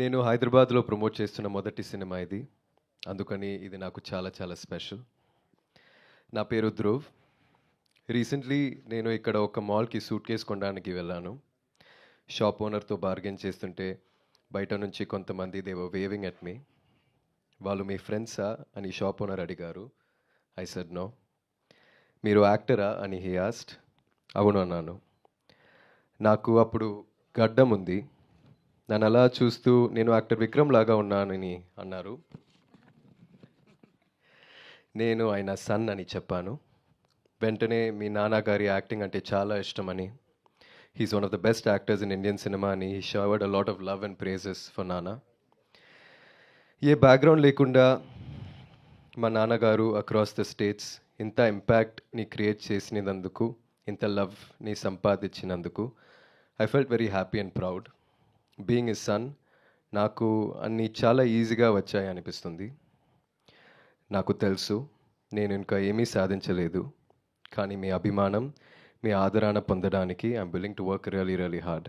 నేను హైదరాబాద్‌లో ప్రమోట్ చేస్తున్న మొదటి సినిమా ఇది. అందుకని ఇది నాకు చాలా చాలా స్పెషల్. నా పేరు ధ్రువ్. రీసెంట్‌లీ నేను ఇక్కడ ఒక మాల్‌కి సూట్‌కేస్ కొనడానికి వెళ్ళాను. షాప్ ఓనర్‌తో బార్గెయిన్ చేస్తుంటే బయట నుంచి కొంతమంది they were waving at me. వాళ్ళు మీ ఫ్రెండ్సా అని షాప్ ఓనర్ అడిగారు. I said no. మీరు యాక్టరా అని హి ఆస్క్డ్. అవును అన్నాను. నాకు అప్పుడు గడ్డం ఉంది. నన్ను అలా చూస్తూ నేను యాక్టర్ విక్రమ్ లాగా ఉన్నానని అన్నారు. నేను ఆయన సన్ అని చెప్పాను. వెంటనే మీ నాన్నగారి యాక్టింగ్ అంటే చాలా ఇష్టమని, he's one of the best actors in Indian cinema అని he showered a lot of love and praises for నాన్న. ఏ బ్యాక్గ్రౌండ్ లేకుండా మా నాన్నగారు అక్రాస్ ద స్టేట్స్ ఇంత ఇంపాక్ట్ని క్రియేట్ చేసినందుకు, ఇంత లవ్ని సంపాదించినందుకు I felt very happy and proud. Being a son నాకు అన్నీ చాలా ఈజీగా వచ్చాయి అనిపిస్తుంది. నాకు తెలుసు నేను ఇంకా ఏమీ సాధించలేదు, కానీ మీ అభిమానం, మీ ఆదరణ పొందడానికి I'm willing to work really really hard.